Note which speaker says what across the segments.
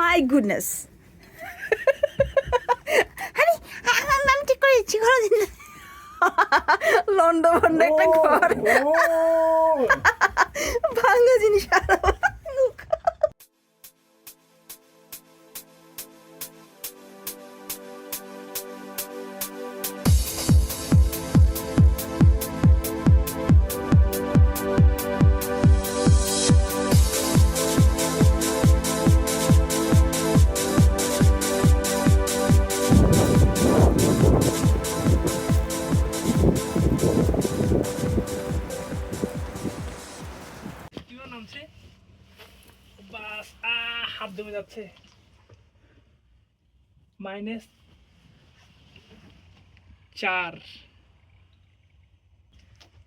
Speaker 1: My goodness আমি ঠিক করে দিচ্ছি লন্ড ভন্ড একটা ঘর ভাঙা জিনিস
Speaker 2: হাত জমে যাচ্ছে -4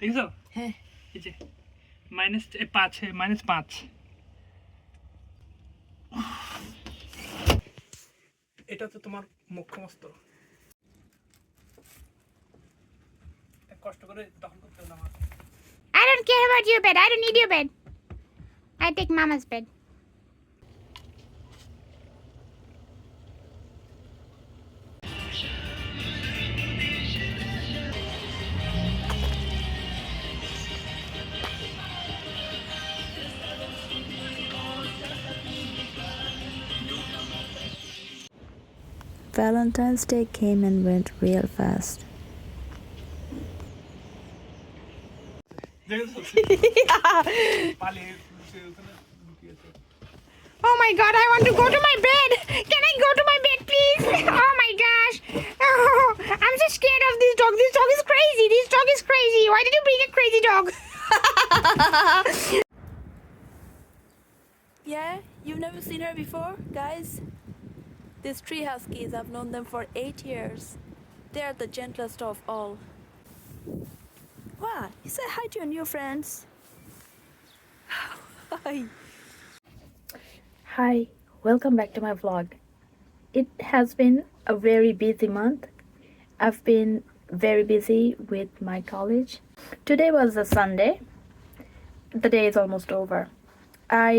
Speaker 2: দেখছো?
Speaker 1: হ্যাঁ
Speaker 2: এই যে -5 -5 এটা তো তোমার মুখ্যমস্ত কষ্ট করে দখল করতে হলো আমার
Speaker 3: I don't care about your bed. I don't need your bed. I take mama's bed.
Speaker 1: Valentine's Day came and went real fast.
Speaker 3: Oh my god, I want to go to my bed. Can I go to my bed, please? Oh my gosh. Oh, I'm so scared of this dog. This dog is crazy. This dog is crazy. Why did you bring a crazy dog?
Speaker 4: Yeah, you've never seen her before, guys? These three huskies, I've known them for 8 years. They are the gentlest of all. Wow, you say hi to your new friends. Hi.
Speaker 1: Hi, welcome back to my vlog. It has been a very busy month. I've been very busy with my college. Today was a Sunday. The day is almost over. I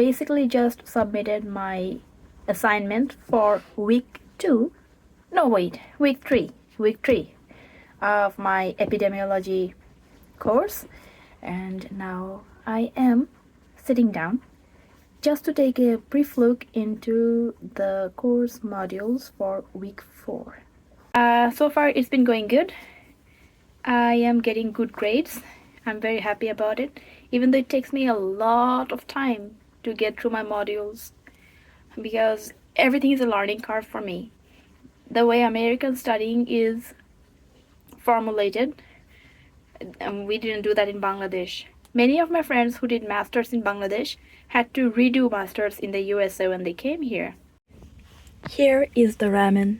Speaker 1: basically just submitted my assignment for week 3 of my epidemiology course, and now I am sitting down just to take a brief look into the course modules for week 4. So far it's been going good. I am getting good grades. I'm very happy about it, even though it takes me a lot of time to get through my modules because everything is a learning curve for me. The way American studying is formulated, we didn't do that in Bangladesh. Many of my friends who did masters in Bangladesh had to redo masters in the USA when they came here. Here is the ramen.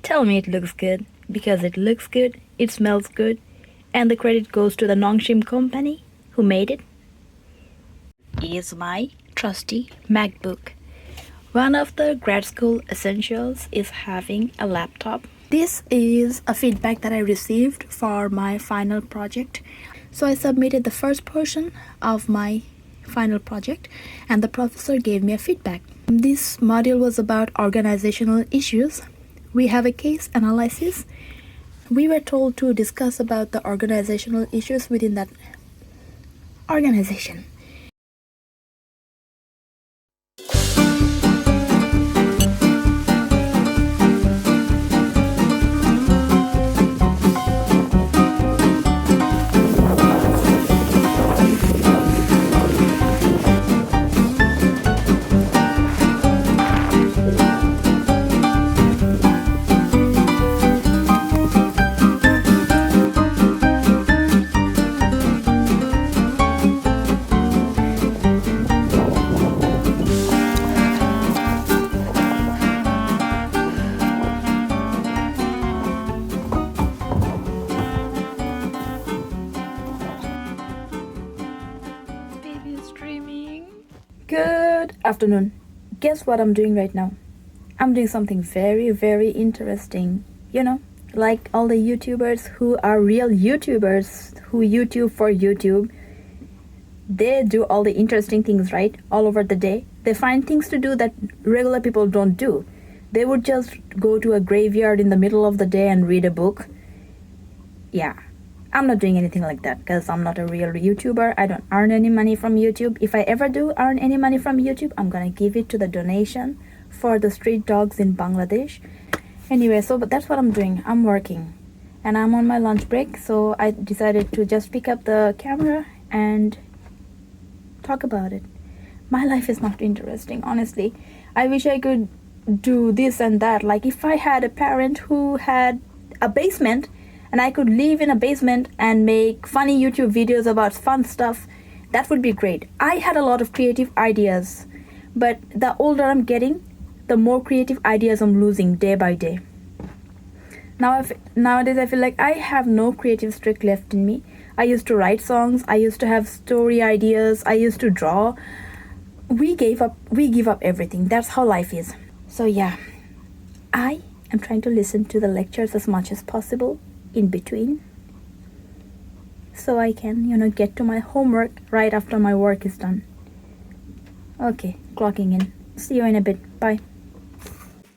Speaker 1: Tell me it looks good, because it looks good, it smells good, and the credit goes to the Nongshim company who made it. Is my trusty MacBook. One of the grad school essentials is having a laptop. This is a feedback that I received for my final project. So I submitted the first portion of my final project and the professor gave me a feedback. This module was about organizational issues. We have a case analysis. We were told to discuss about the organizational issues within that organization. Good afternoon. Guess what I'm doing right now? I'm doing something very, very interesting. You know, like all the YouTubers who are real YouTubers who YouTube for YouTube. they do all the interesting things, right? All over the day. They find things to do that regular people don't do. They would just go to a graveyard in the middle of the day and read a book. Yeah, I'm not doing anything like that because I'm not a real YouTuber. I don't earn any money from YouTube. If I ever do earn any money from YouTube, I'm gonna give it to the donation for the street dogs in Bangladesh. Anyway, but that's what I'm doing. I'm working and I'm on my lunch break, so I decided to just pick up the camera and talk about it. My life is not interesting, honestly. I wish I could do this and that. Like if I had a parent who had a basement and I could live in a basement and make funny YouTube videos about fun stuff, that would be great. I had a lot of creative ideas, but the older I'm getting, the more creative ideas I'm losing day by day. Nowadays I feel like I have no creative streak left in me. I used to write songs, I used to have story ideas, I used to draw. We give up everything. That's how life is. So yeah, I am trying to listen to the lectures as much as possible in between, so I can, get to my homework right after my work is done. Okay, clocking in. See you in a bit. Bye.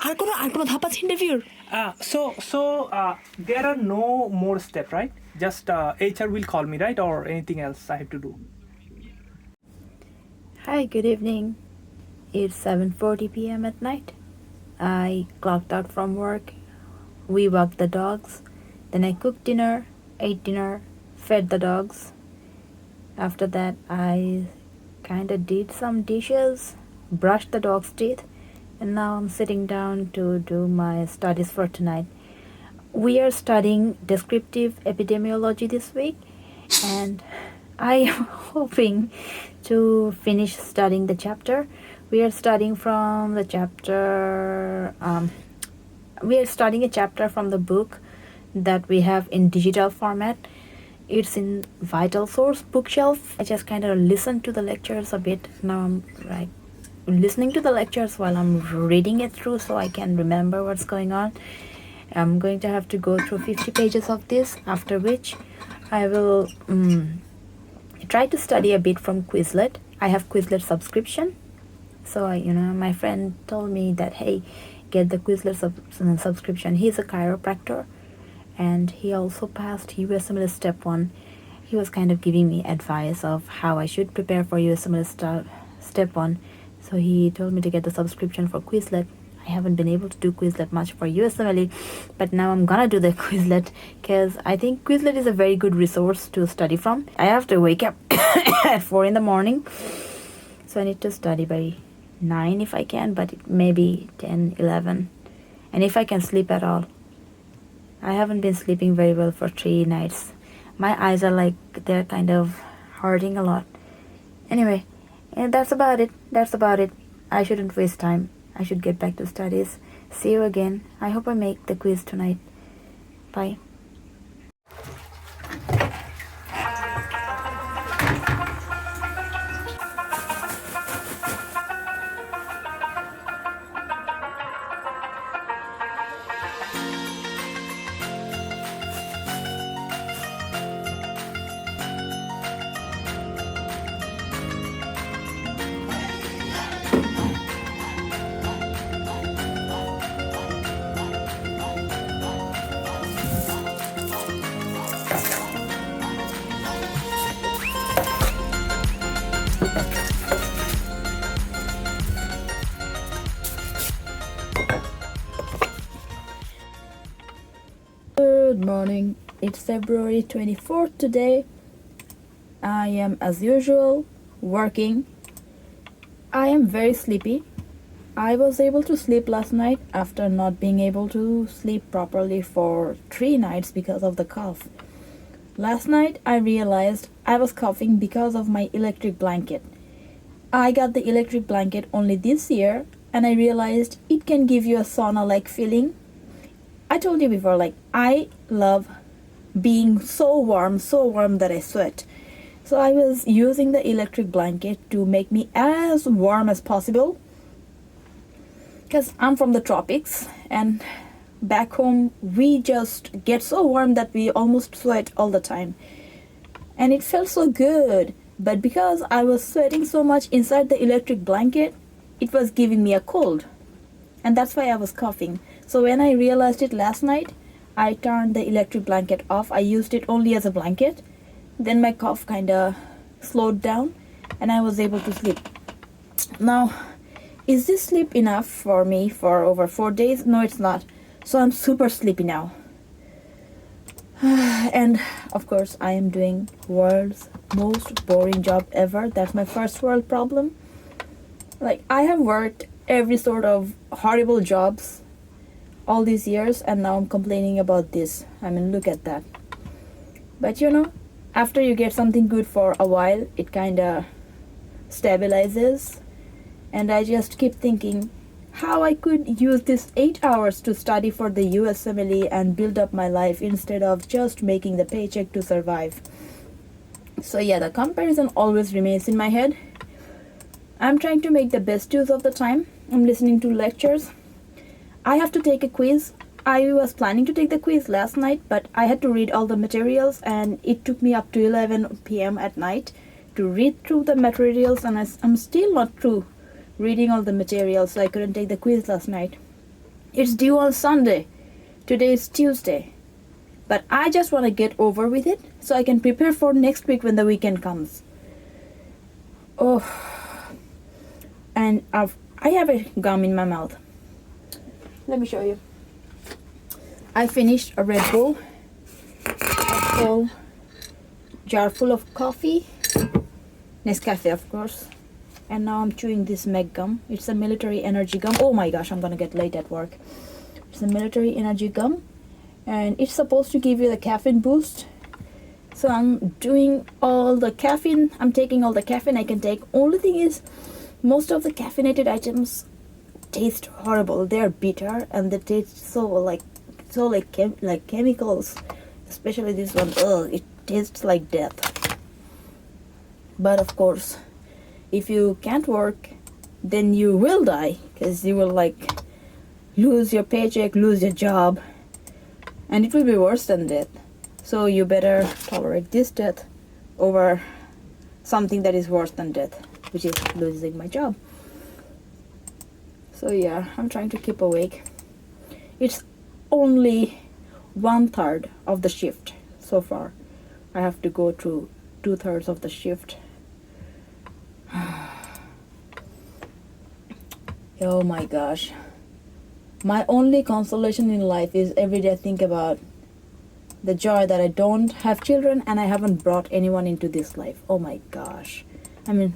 Speaker 4: আর কোনো ধাপ আছে ইন্টারভিউর?
Speaker 2: So there are no more steps, right? Just HR will call me, right? Or anything else I have to do?
Speaker 1: Hi, good evening. It's 7:40 p.m. at night. I clocked out from work. We walked the dogs. Then I cooked dinner, ate dinner, fed the dogs. After that, I kind of did some dishes, brushed the dog's teeth, and now I'm sitting down to do my studies for tonight. We are studying descriptive epidemiology this week, and I am hoping to finish studying the chapter. We are studying from the chapter. We are studying a chapter from the book that we have in digital format. It's in Vital Source bookshelf. I just kind of listened to the lectures a bit. Now I'm listening to the lectures while I'm reading it through so I can remember what's going on. I'm going to have to go through 50 pages of this, after which I will try to study a bit from Quizlet. I have Quizlet subscription. So, my friend told me that, hey, get the Quizlet subscription. He's a chiropractor and he also passed USMLE Step 1. He was kind of giving me advice of how I should prepare for USMLE Step 1. So he told me to get the subscription for Quizlet. I haven't been able to do Quizlet much for USMLE, but now I'm gonna do the Quizlet because I think Quizlet is a very good resource to study from. I have to wake up at 4 in the morning, so I need to study by 9 if I can, but maybe 10, 11, and if I can sleep at all. I haven't been sleeping very well for 3 nights. My eyes are they're kind of hurting a lot. Anyway, that's about it. I shouldn't waste time. I should get back to studies. See you again. I hope I make the quiz tonight. Bye. Good morning. It's February 24th today. I am, as usual, working. I am very sleepy. I was able to sleep last night after not being able to sleep properly for 3 nights because of the cough. Last night I realized I was coughing because of my electric blanket. I got the electric blanket only this year and I realized it can give you a sauna-like feeling. I told you before, I love being so warm that I sweat. So I was using the electric blanket to make me as warm as possible. Because I'm from the tropics and back home we just get so warm that we almost sweat all the time. And it felt so good But because I was sweating so much inside the electric blanket, it was giving me a cold. And that's why I was coughing. So when I realized it last night, I turned the electric blanket off. I used it only as a blanket. Then my cough kind of slowed down and I was able to sleep. Now, is this sleep enough for me for over 4 days? No, it's not. So I'm super sleepy now. And of course, I am doing world's most boring job ever. That's my first world problem. Like, I have worked every sort of horrible jobs all these years, and now I'm complaining about this. I mean, look at that. But you know, after you get something good for a while, it kind of stabilizes. And I just keep thinking how I could use this 8 hours to study for the USMLE and build up my life instead of just making the paycheck to survive. So yeah, the comparison always remains in my head. I'm trying to make the best use of the time. I'm listening to lectures. I have to take a quiz. I was planning to take the quiz last night, but I had to read all the materials and it took me up to 11 p.m. at night to read through the materials, and I'm still not through reading all the materials, so I couldn't take the quiz last night. It's due on Sunday. Today is Tuesday. But I just want to get over with it so I can prepare for next week when the weekend comes. Oh. And I have a gum in my mouth. Let me show you. I finished a Red Bull, a whole jar full of coffee, Nescafe of course, and now I'm chewing this Meg gum. It's a military energy gum. Oh my gosh, I'm gonna get late at work. It's a military energy gum, and it's supposed to give you the caffeine boost. So I'm doing all the caffeine. I'm taking all the caffeine I can take. Only thing is, most of the caffeinated items taste horrible. They are bitter and they taste so like chemicals. Especially this one. Ugh, it tastes like death. But of course, if you can't work, then you will die, because you will like lose your paycheck, lose your job, and it will be worse than death. So you better tolerate this death over something that is worse than death, which is losing my job. So yeah, I'm trying to keep awake. It's only 1/3 of the shift so far. I have to go through 2/3 of the shift. Oh my gosh. My only consolation in life is every day I think about the joy that I don't have children and I haven't brought anyone into this life. Oh my gosh. I mean,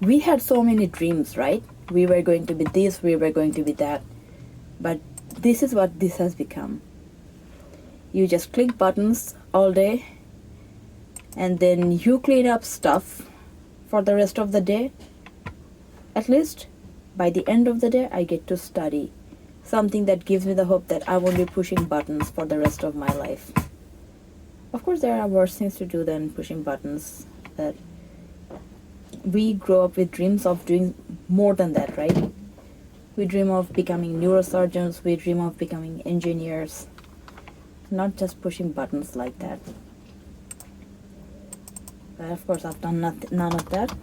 Speaker 1: we had so many dreams, right? We were going to be this, we were going to be that. But this is what this has become. You just click buttons all day and then you clean up stuff for the rest of the day. At least by the end of the day, I get to study something that gives me the hope that I won't be pushing buttons for the rest of my life. Of course, there are worse things to do than pushing buttons. But we grow up with dreams of doing more than that, right? We dream of becoming neurosurgeons, we dream of becoming engineers, not just pushing buttons like that. But of course, I've done none of that.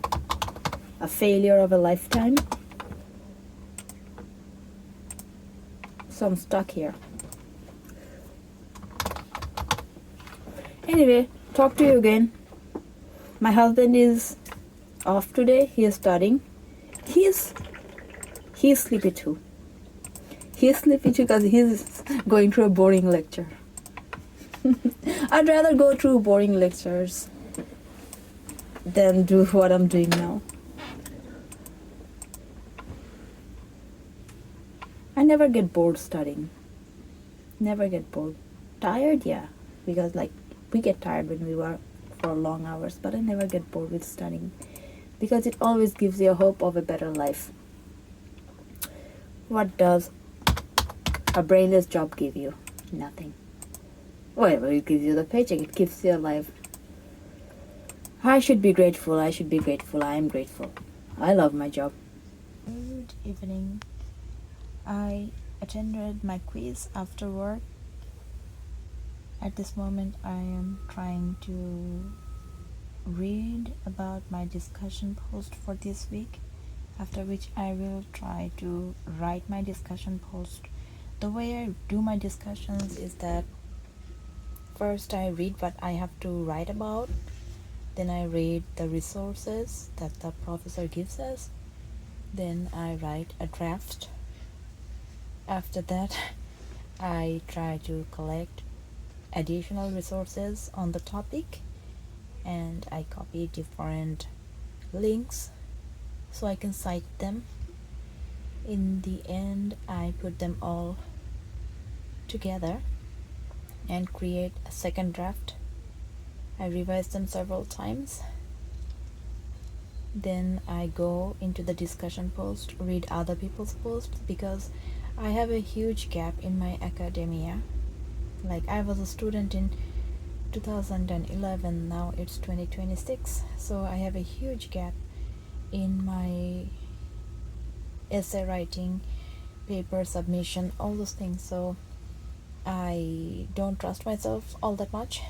Speaker 1: A failure of a lifetime. So I'm stuck here. Anyway, talk to you again. My husband is off today. He is studying. He's sleepy too. He's sleepy too because he's going through a boring lecture. I'd rather go through boring lectures than do what I'm doing now. I never get bored studying. Never get bored. Tired, yeah, because like we get tired when we work for long hours, but I never get bored with studying because it always gives you a hope of a better life. What does a brainless job give you? Nothing. Well, it gives you the paycheck, it keeps you alive. I should be grateful, I should be grateful, I am grateful. I love my job. Good evening. I attended my quiz after work. At this moment, I am trying to
Speaker 5: read about my discussion post for this week, after which I will try to write my discussion post. The way I do my discussions is that first I read what I have to write about, then I read the resources that the professor gives us, then I write a draft. After that, I try to collect additional resources on the topic, and I copy different links so I can cite them. In the end, I put them all together and create a second draft. I revise them several times. Then I go into the discussion post, read other people's posts, because I have a huge gap in my academia. Like, I was a student in 2011, now it's 2026, so I have a huge gap in my essay writing, paper submission, all those things. So I don't trust myself all that much.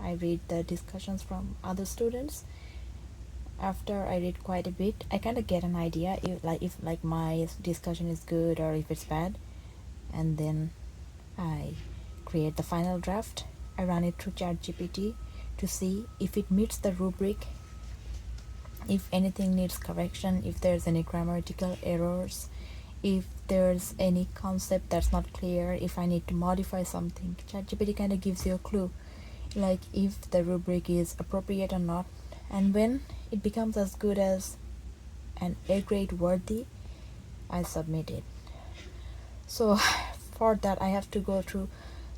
Speaker 5: I read the discussions from other students. After I read quite a bit, I kind of get an idea if my discussion is good or if it's bad, and then I create the final draft. I run it through ChatGPT to see if it meets the rubric, if anything needs correction, if there's any grammatical errors, if there's any concept that's not clear, if I need to modify something. ChatGPT kind of gives you a clue, like if the rubric is appropriate or not. And when it becomes as good as an A grade worthy, I submit it. So for that, I have to go through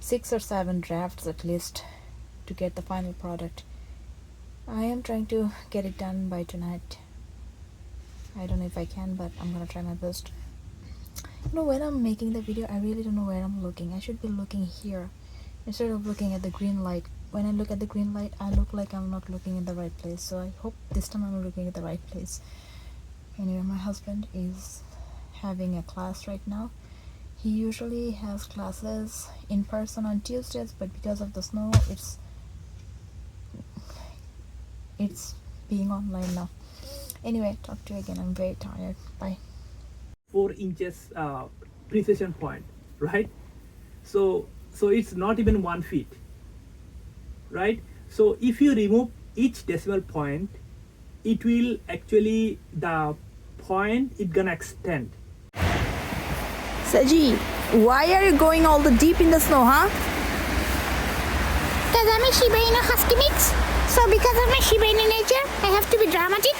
Speaker 5: 6 or 7 drafts at least to get the final product. I am trying to get it done by tonight. I don't know if I can, but I'm gonna try my best. When I'm making the video, I really don't know where I'm looking. I should be looking here instead of looking at the green light. When I look at the green light, I look like I'm not looking in the right place. So I hope this time I'm looking at the right place. Anyway, my husband is having a class right now. He usually has classes in person on Tuesdays, but because of the snow, it's being online now. Anyway, talk to you again. I'm very tired. Bye.
Speaker 2: 4 inches precision point, right? So it's not even 1 feet, right? So if you remove each decimal point, it will actually, the point it gonna extend.
Speaker 1: Saji, why are you going all the deep in the snow, huh?
Speaker 3: Because I'm a Shiba Inu Husky mix. So because of my Shiba Inu nature, I have to be dramatic.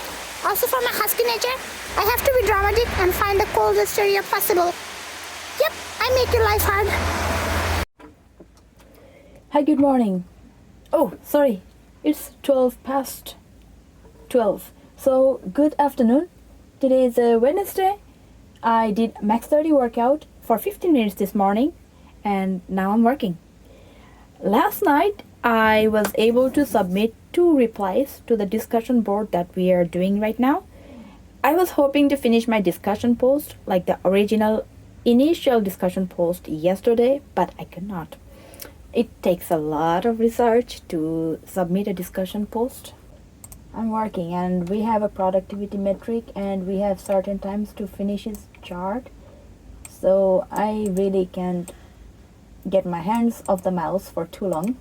Speaker 3: Also from my Husky nature, I have to be dramatic and find the coldest area possible. Yep, I make your life hard.
Speaker 1: Hi, good morning. Oh, sorry. It's 12 past 12. So, good afternoon. Today is Wednesday. I did max 30 workout for 15 minutes this morning, and now I'm working. Last night, I was able to submit 2 replies to the discussion board that we are doing right now. I was hoping to finish my discussion post like the original initial discussion post yesterday, but I could not. It takes a lot of research to submit a discussion post. I'm working, and we have a productivity metric, and we have certain times to finish his chart. So I really can't get my hands off the mouse for too long.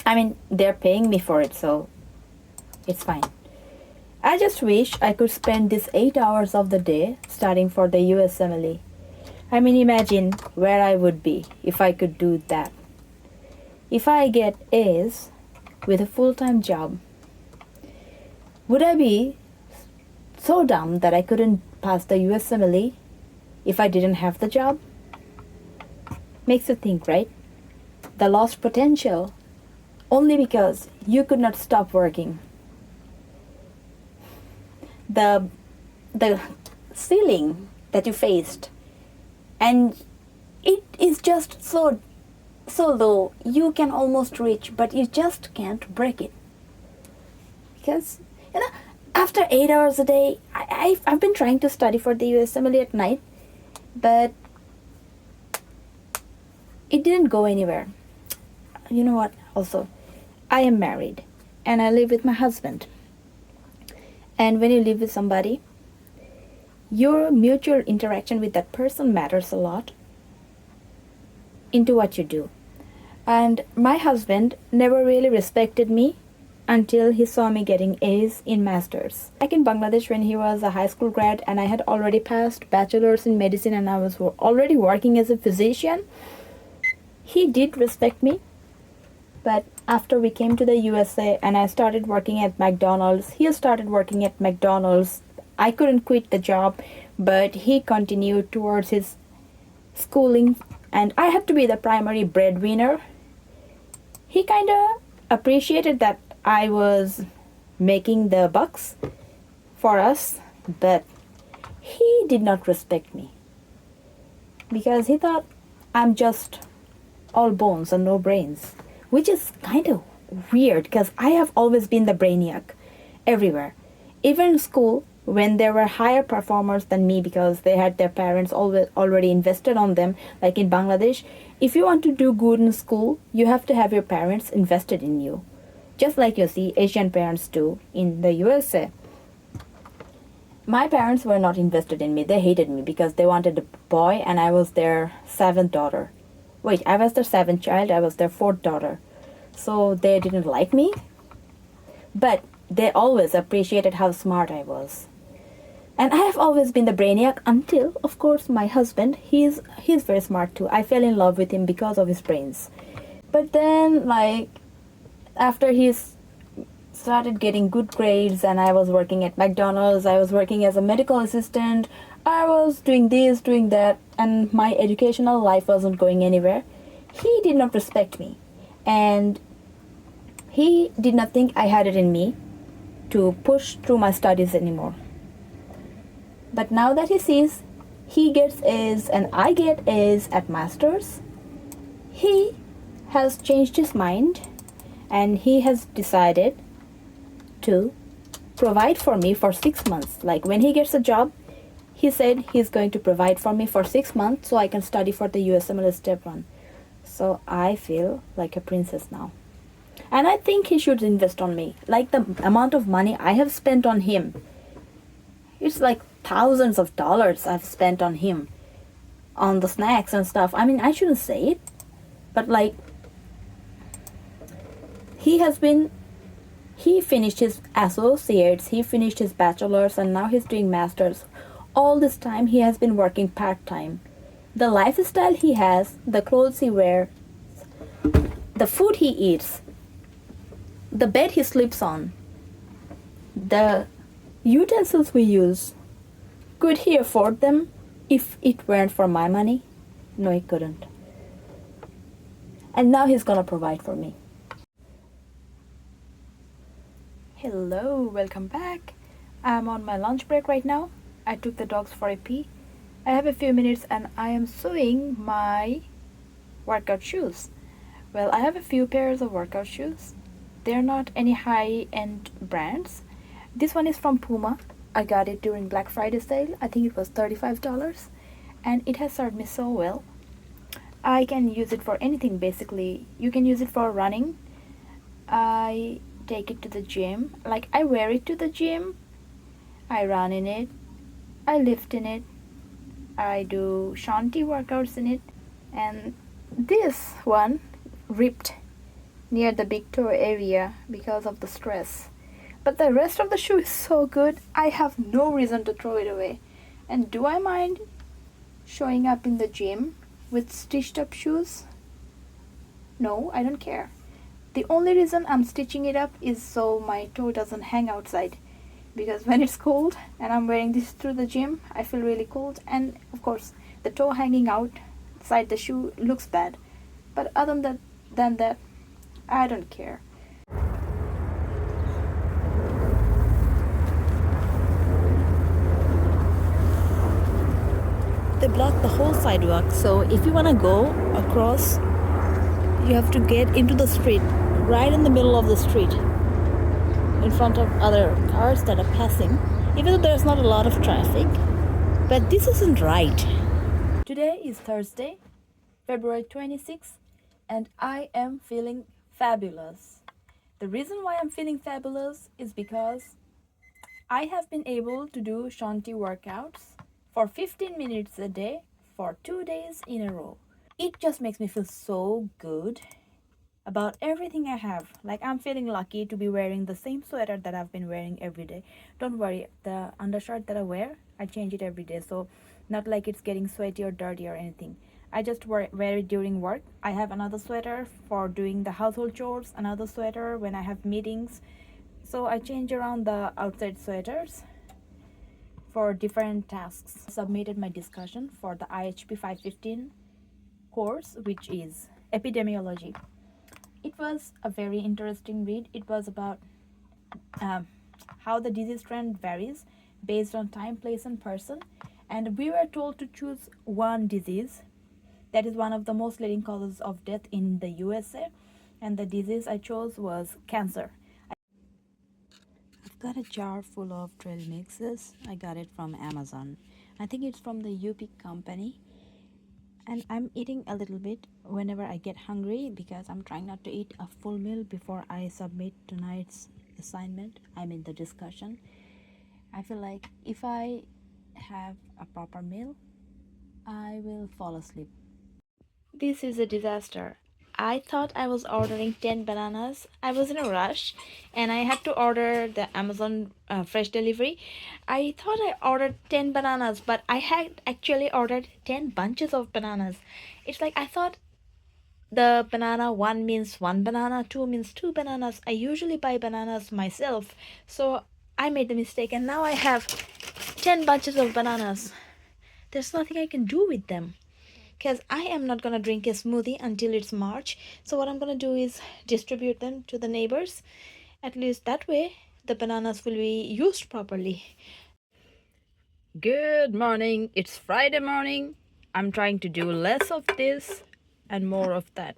Speaker 1: I mean, they're paying me for it, so it's fine. I just wish I could spend these 8 hours of the day studying for the USMLE. I mean, imagine where I would be if I could do that. If I get A's with a full-time job, would I be so dumb that I couldn't pass the USMLE if I didn't have the job? Makes you think, right? The lost potential only because you could not stop working. The ceiling that you faced, and it is just so low, you can almost reach, but you just can't break it. Because after 8 hours a day, I've been trying to study for the USMLE at night, but it didn't go anywhere. You know what? Also, I am married. and I live with my husband. And when you live with somebody, your mutual interaction with that person matters a lot into what you do. And my husband never really respected me until he saw me getting A's in masters. Back in Bangladesh when he was a high school grad and I had already passed bachelor's in medicine and I was already working as a physician, he did respect me. But after we came to the USA and I started working at McDonald's, he started working at McDonald's. I couldn't quit the job, but he continued towards his schooling and I had to be the primary breadwinner. He kind of appreciated that I was making the bucks for us, but he did not respect me because he thought I'm just all bones and no brains, which is kind of weird because I have always been the brainiac everywhere. Even in school, when there were higher performers than me because they had their parents already invested on them, like in Bangladesh, if you want to do good in school, you have to have your parents invested in you. Just like you see Asian parents do in the USA. My parents were not invested in me. They hated me because they wanted a boy and I was their 7th daughter. Wait, I was their 7th child, I was their 4th daughter. So they didn't like me. But they always appreciated how smart I was. And I have always been the brainiac until, of course, my husband, he's very smart too. I fell in love with him because of his brains. But then, after he started getting good grades and I was working at McDonald's, I was working as a medical assistant, I was doing this, doing that, and my educational life wasn't going anywhere. He did not respect me. And he did not think I had it in me to push through my studies anymore. But now that he sees he gets A's and I get A's at masters, he has changed his mind and he has decided to provide for me for 6 months. Like when he gets a job, he said he's going to provide for me for 6 months so I can study for the USMLE Step 1. So I feel like a princess now. And I think he should invest on me. Like the amount of money I have spent on him, it's like thousands of dollars I've spent on him, on the snacks and stuff. I mean, I shouldn't say it, but he finished his associates, he finished his bachelor's, and now he's doing masters. All this time he has been working part-time. The lifestyle he has, the clothes he wears, the food he eats, the bed he sleeps on, the utensils we use, could he afford them if it weren't for my money? No, he couldn't. And now he's gonna provide for me. Hello, welcome back. I'm on my lunch break right now. I took the dogs for a pee. I have a few minutes and I am sewing my workout shoes. Well, I have a few pairs of workout shoes. They're not any high-end brands. This one is from Puma. I got it during Black Friday sale. I think it was $35 and it has served me so well. I can use it for anything basically. You can use it for running. I take it to the gym. Like I wear it to the gym. I run in it. I lift in it. I do shanti workouts in it. And this one ripped near the big toe area because of the stress. But the rest of the shoe is so good, I have no reason to throw it away. And do I mind showing up in the gym with stitched up shoes? No, I don't care. The only reason I'm stitching it up is so my toe doesn't hang outside. Because when it's cold and I'm wearing this through the gym, I feel really cold. And of course, the toe hanging outside the shoe looks bad. But other than that, I don't care. They block the whole sidewalk, so if you want to go across, you have to get into the street, right in the middle of the street, in front of other cars that are passing, even though there's not a lot of traffic. But this isn't right. Today is Thursday, February 26th, and I am feeling fabulous. The reason why I'm feeling fabulous is because I have been able to do Shanti workouts for 15 minutes a day for 2 days in a row. It just makes me feel so good about everything I have. Like, I'm feeling lucky to be wearing the same sweater that I've been wearing every day. Don't worry, the undershirt that I wear, I change it every day, so not like it's getting sweaty or dirty or anything. I just wear it during work. I have another sweater for doing the household chores, another sweater when I have meetings. So I change around the outside sweaters for different tasks. I submitted my discussion for the IHP 515 course, which is epidemiology. It was a very interesting read. It was about how the disease trend varies based on time, place, and person. And we were told to choose one disease that is one of the most leading causes of death in the USA. And the disease I chose was cancer. I've got a jar full of trail mixes. I got it from Amazon. I think it's from the UP company. And I'm eating a little bit whenever I get hungry because I'm trying not to eat a full meal before I submit tonight's assignment. I mean, the discussion. I feel like if I have a proper meal, I will fall asleep. This is a disaster. I thought I was ordering 10 bananas. I was in a rush and I had to order the Amazon fresh delivery. I thought I ordered 10 bananas, but I had actually ordered 10 bunches of bananas. It's like I thought the banana one means one banana, two means two bananas. I usually buy bananas myself, so I made the mistake and now I have 10 bunches of bananas. There's nothing I can do with them because I am not gonna drink a smoothie until it's March. So what I'm gonna do is distribute them to the neighbors. At least that way the bananas will be used properly. Good morning. It's Friday morning. I'm trying to do less of this and more of that.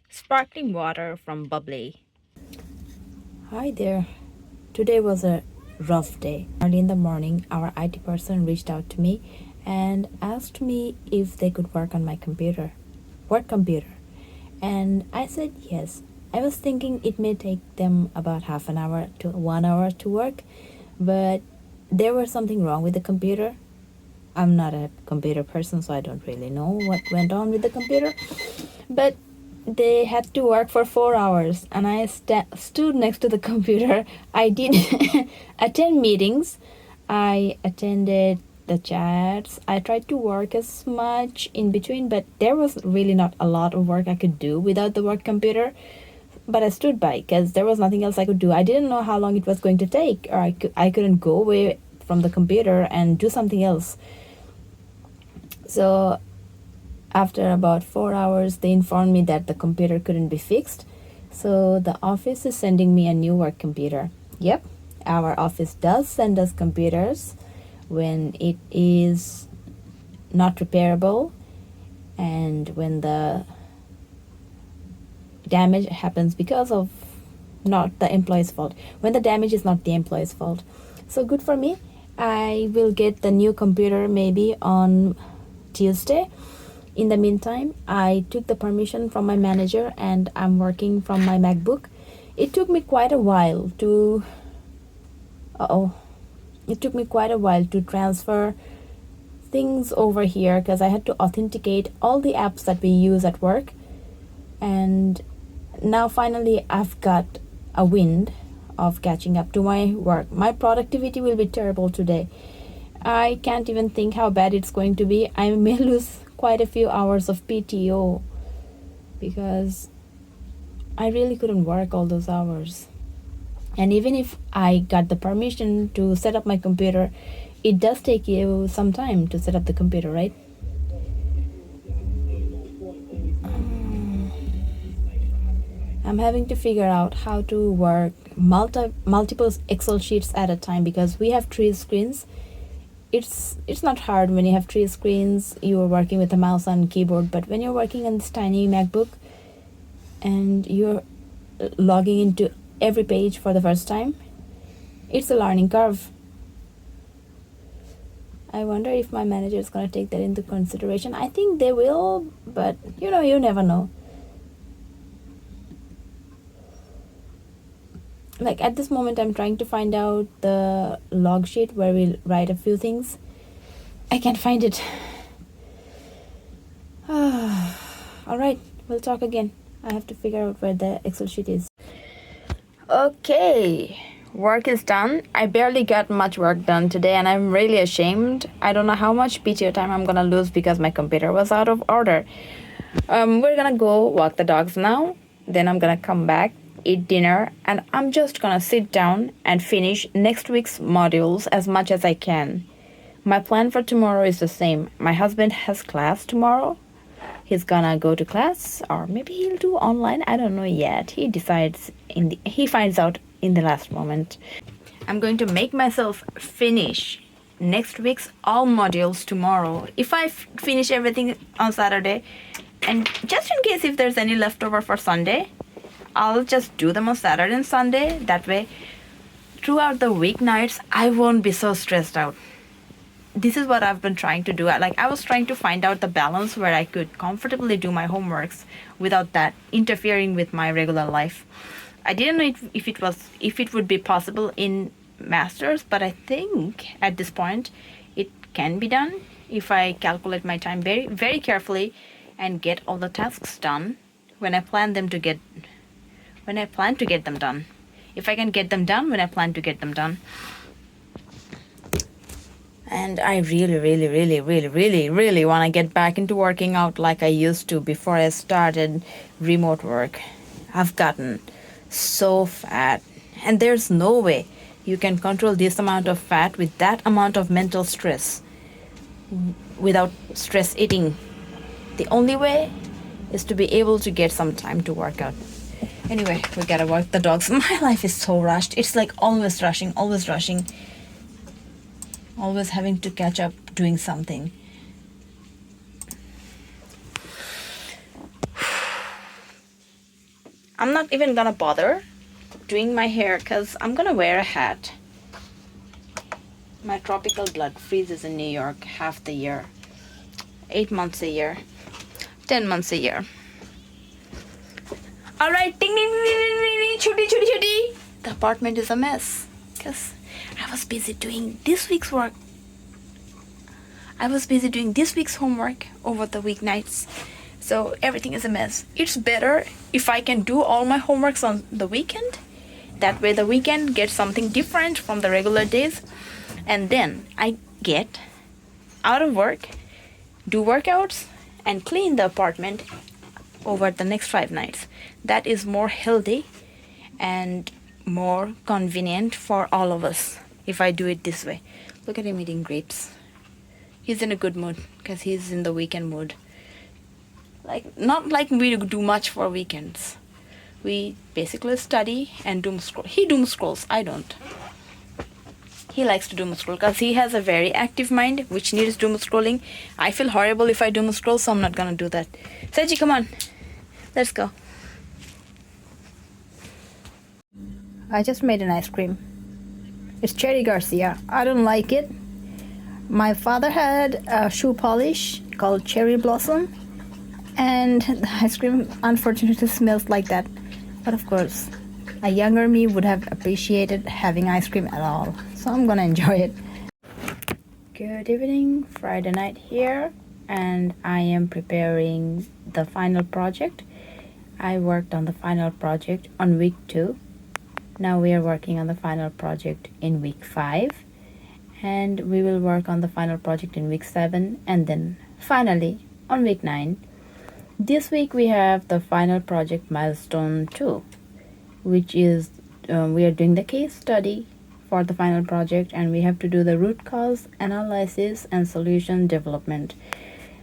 Speaker 1: Sparkling water from Bubbly. Hi there. Today was a rough day. Early in the morning, our IT person reached out to me and asked me if they could work on my work computer. And I said yes. I was thinking it may take them about half an hour to 1 hour to work, but there was something wrong with the computer. I'm not a computer person, so I don't really know what went on with the computer. But they had to work for 4 hours, and I stood next to the computer. I did attend meetings. I attended the chats. I tried to work as much in between, but there was really not a lot of work I could do without the work computer. But I stood by because there was nothing else I could do. I didn't know how long it was going to take, or I couldn't go away from the computer and do something else. So after about 4 hours, they informed me that the computer couldn't be fixed. So the office is sending me a new work computer. Yep, our office does send us computers when it is not repairable and when the damage happens because of not the employee's fault. When the damage is not the employee's fault. So good for me. I will get the new computer maybe on Tuesday. In the meantime, I took the permission from my manager and I'm working from my MacBook. It took me quite a while to transfer things over here because I had to authenticate all the apps that we use at work. And now finally I've got a wind of catching up to my work. My productivity will be terrible today. I can't even think how bad it's going to be. I may lose quite a few hours of PTO because I really couldn't work all those hours. And even if I got the permission to set up my computer, it does take you some time to set up the computer, right? I'm having to figure out how to work multiple Excel sheets at a time because we have 3 screens. It's not hard when you have 3 screens, you are working with a mouse and keyboard, but when you're working on this tiny MacBook and you're logging into every page for the first time, it's a learning curve. I wonder if my manager is going to take that into consideration. I think they will, but you never know. like at this moment I'm trying to find out the log sheet where we'll write a few things. I can't find it. All right, we'll talk again. I have to figure out where the Excel sheet is. Okay, work is done. I barely got much work done today and I'm really ashamed. I don't know how much PTO time I'm gonna lose because my computer was out of order. We're gonna go walk the dogs now. Then I'm gonna come back, eat dinner, and I'm just gonna sit down and finish next week's modules as much as I can. My plan for tomorrow is the same. My husband has class tomorrow. He's gonna go to class, or maybe he'll do online. I don't know yet. He decides he finds out in the last moment. I'm going to make myself finish next week's all modules tomorrow. If I finish everything on Saturday, and just in case if there's any leftover for Sunday, I'll just do them on Saturday and Sunday. That way, throughout the weeknights, I won't be so stressed out. This is what I've been trying to do. Like, I was trying to find out the balance where I could comfortably do my homeworks without that interfering with my regular life. I didn't know if it would be possible in masters, but I think at this point it can be done if I calculate my time very, very carefully and get all the tasks done when I plan to get them done. If I can get them done when I plan to get them done. And I really want to get back into working out like I used to before I started remote work. I've gotten so fat, and there's no way you can control this amount of fat with that amount of mental stress without stress eating. The only way is to be able to get some time to work out. Anyway, we gotta walk the dogs. My life is so rushed. It's like always rushing, always having to catch up doing something. I'm not even gonna bother doing my hair because I'm gonna wear a hat. My tropical blood freezes in New York half the year. 8 months a year. 10 months a year. Alright, ding ding ding ding ding ding, chuti. The apartment is a mess because I was busy doing this week's work. I was busy doing this week's homework over the weeknights. So everything is a mess. It's better if I can do all my homeworks on the weekend. That way the weekend gets something different from the regular days. And then I get out of work, do workouts, and clean the apartment over the next 5 nights. That is more healthy and more convenient for all of us if I do it this way. Look at him eating grapes. He's in a good mood because he's in the weekend mood. Like, not like we do much for weekends. We basically study and doom scroll. He doom scrolls, I don't. He likes to doom scroll because he has a very active mind which needs doom scrolling. I feel horrible if I doom scroll, so I'm not gonna do that. Seji, come on. Let's go. I just made an ice cream. It's Cherry Garcia. I don't like it. My father had a shoe polish called Cherry Blossom, and the ice cream unfortunately smells like that. But of course, a younger me would have appreciated having ice cream at all. So I'm gonna enjoy it. Good evening, Friday night here, and I am preparing the final project. I worked on the final project on week 2. Now we are working on the final project in week 5, and we will work on the final project in week 7, and then finally on week 9. This week we have the final project milestone 2, which is we are doing the case study for the final project, and we have to do the root cause analysis and solution development.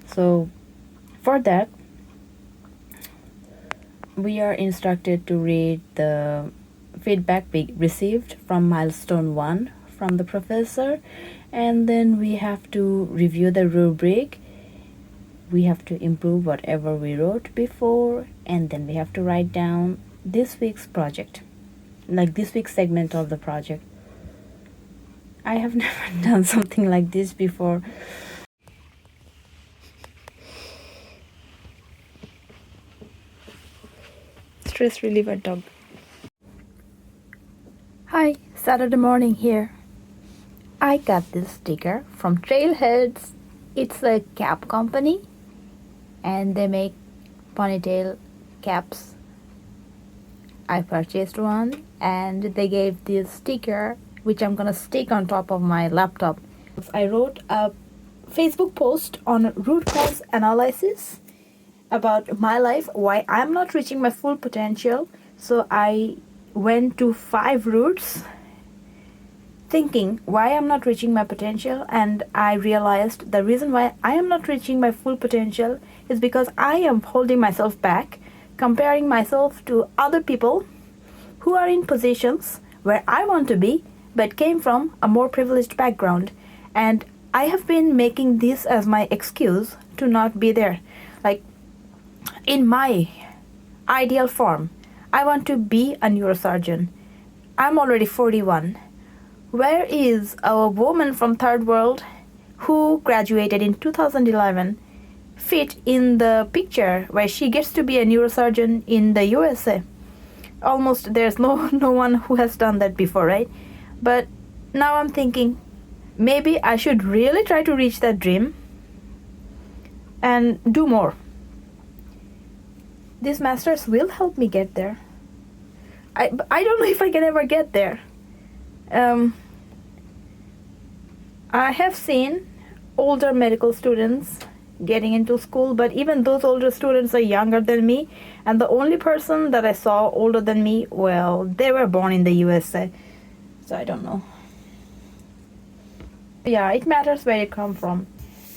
Speaker 1: So for that, we are instructed to read the feedback we received from milestone 1 from the professor, and then we have to review the rubric. We have to improve whatever we wrote before, and then we have to write down this week's project, like this week's segment of the project. I have never done something like this before. Stress reliever dog. Hi, Saturday morning here. I got this sticker from Trailheads. It's a cap company and they make ponytail caps. I purchased one and they gave this sticker which I'm gonna stick on top of my laptop. I wrote a Facebook post on root cause analysis about my life, why I'm not reaching my full potential. So I went to 5 roots thinking why I'm not reaching my potential, and I realized the reason why I am not reaching my full potential is because I am holding myself back, comparing myself to other people who are in positions where I want to be but came from a more privileged background, and I have been making this as my excuse to not be there. Like, in my ideal form, I want to be a neurosurgeon. I'm already 41. Where is a woman from third world who graduated in 2011 fit in the picture where she gets to be a neurosurgeon in the USA? Almost there's no one who has done that before, right? But now I'm thinking maybe I should really try to reach that dream and do more. This master's will help me get there. I don't know if I can ever get there. I have seen older medical students getting into school, but even those older students are younger than me, and the only person that I saw older than me, well, they were born in the USA, so I don't know. Yeah, it matters where you come from.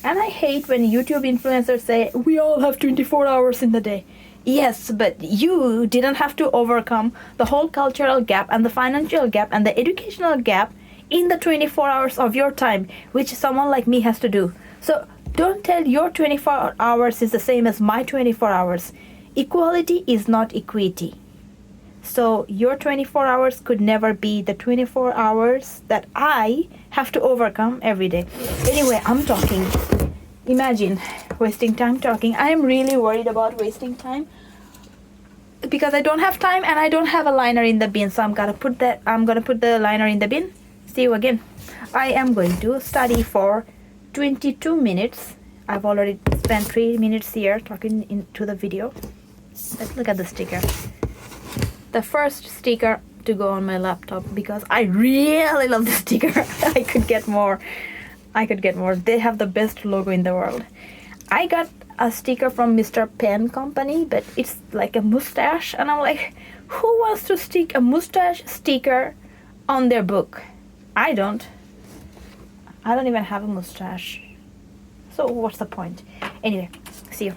Speaker 1: And I hate when YouTube influencers say, we all have 24 hours in the day. Yes, but you didn't have to overcome the whole cultural gap and the financial gap and the educational gap in the 24 hours of your time, which someone like me has to do. So don't tell your 24 hours is the same as my 24 hours. Equality is not equity. So your 24 hours could never be the 24 hours that I have to overcome every day. Anyway, I'm talking. Imagine wasting time talking. I am really worried about wasting time because I don't have time and I don't have a liner in the bin. So I'm gonna put the liner in the bin. See you again. I am going to study for 22 minutes. I've already spent 3 minutes here talking into the video. Let's look at the sticker. The first sticker to go on my laptop because I really love this sticker. I could get more. They have the best logo in the world. I got a sticker from Mr. Pen Company, but it's like a mustache, and I'm like, who wants to stick a mustache sticker on their book? I don't even have a mustache. So what's the point? Anyway, see you.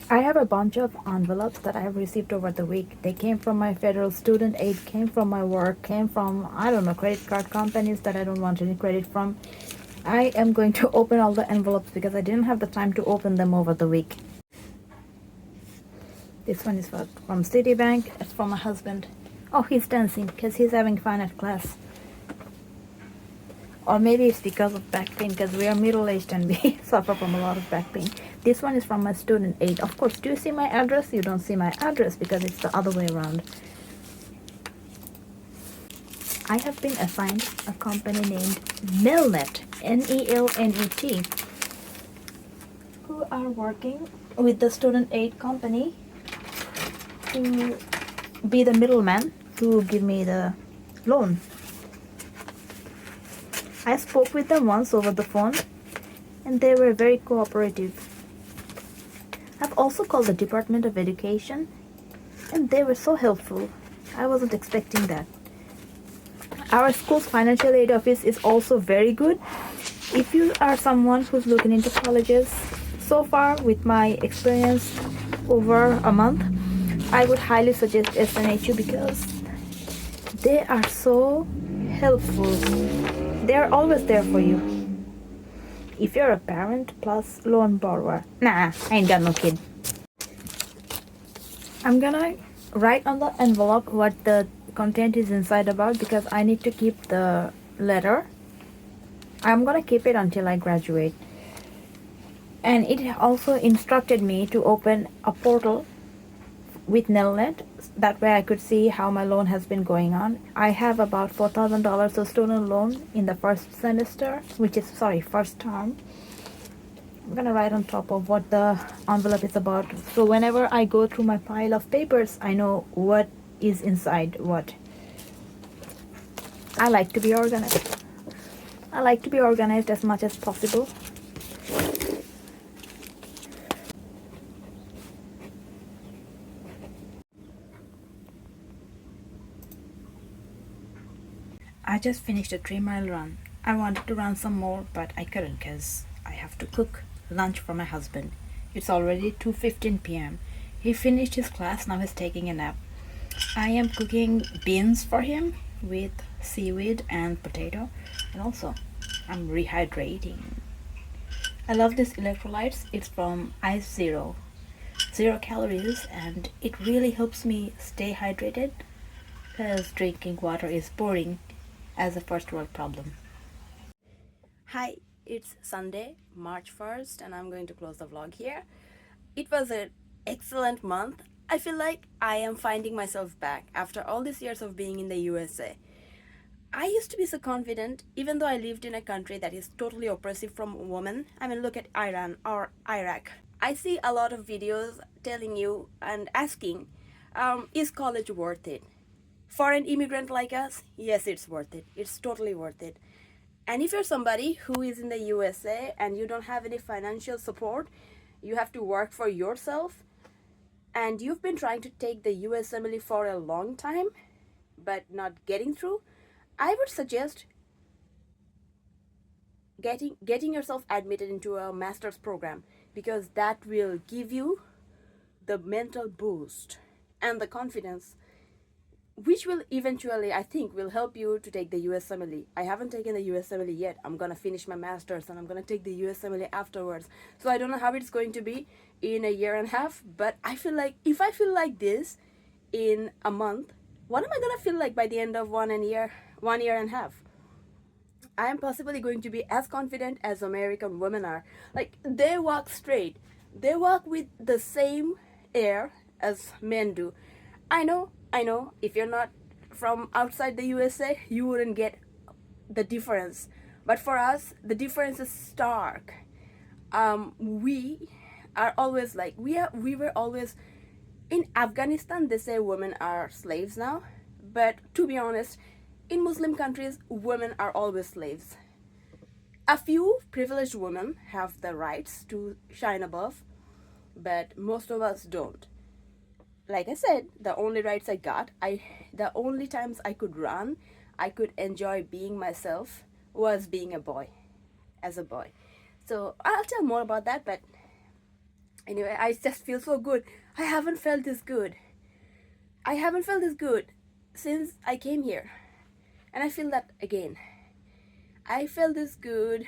Speaker 1: I have a bunch of envelopes that I have received over the week. They came from my federal student aid, came from my work, came from, I don't know, credit card companies that I don't want any credit from. I am going to open all the envelopes because I didn't have the time to open them over the week. This one is from Citibank. It's from my husband. Oh, he's dancing because he's having fun at class. Or maybe it's because of back pain, because we are middle-aged and we suffer from a lot of back pain. This one is from my student aid. Of course, do you see my address? You don't see my address because it's the other way around. I have been assigned a company named Nelnet, Nelnet, who are working with the student aid company to be the middleman to give me the loan. I spoke with them once over the phone and they were very cooperative. I've also called the Department of Education and they were so helpful. I wasn't expecting that. Our school's financial aid office is also very good. If you are someone who's looking into colleges, so far with my experience over a month, I would highly suggest SNHU because they are so helpful. They are always there for you. If you're a parent plus loan borrower, nah, I ain't got no kid. I'm gonna write on the envelope what the content is inside about because I need to keep the letter. I'm gonna keep it until I graduate. And it also instructed me to open a portal with Nelnet. That way I could see how my loan has been going on. I have about $4,000 of student loan in the first semester, which is, sorry, first term. I'm gonna write on top of what the envelope is about. So whenever I go through my pile of papers, I know what is inside what. I like to be organized. I like to be organized as much as possible. I just finished a 3-mile run. I wanted to run some more, but I couldn't because I have to cook lunch for my husband. It's already 2:15 p.m. He finished his class, now he's taking a nap. I am cooking beans for him with seaweed and potato, and also I'm rehydrating. I love this electrolytes. It's from Ice Zero. 0 calories, and it really helps me stay hydrated because drinking water is boring as a first world problem. Hi, it's Sunday, March 1st, and I'm going to close the vlog here. It was an excellent month. I feel like I am finding myself back after all these years of being in the USA. I used to be so confident, even though I lived in a country that is totally oppressive from women. I mean, look at Iran or Iraq. I see a lot of videos telling you and asking, is college worth it? For an immigrant like us, yes, it's worth it. It's totally worth it. And if you're somebody who is in the USA and you don't have any financial support, you have to work for yourself, and you've been trying to take the USMLE for a long time, but not getting through, I would suggest getting yourself admitted into a master's program, because that will give you the mental boost and the confidence, which will eventually, I think, will help you to take the USMLE. I haven't taken the USMLE yet. I'm gonna finish my master's and I'm gonna take the USMLE afterwards. So I don't know how it's going to be in a year and a half, but I feel like if I feel like this in a month, what am I gonna feel like by the end of 1 year and a half? I am possibly going to be as confident as American women are. Like, they walk straight. They walk with the same air as men do. I know, if you're not from outside the USA, you wouldn't get the difference. But for us, the difference is stark. We are always like, we were always, in Afghanistan, they say women are slaves now. But to be honest, in Muslim countries, women are always slaves. A few privileged women have the rights to shine above, but most of us don't. Like I said, the only rights I got, the only times I could run, I could enjoy being myself, was being a boy, as a boy. So I'll tell more about that, but anyway, I just feel so good. I haven't felt this good. I haven't felt this good since I came here. And I feel that again. I felt this good.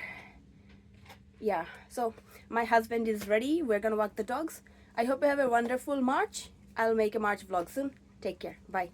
Speaker 1: Yeah, so my husband is ready. We're gonna walk the dogs. I hope you have a wonderful March. I'll make a March vlog soon. Take care. Bye.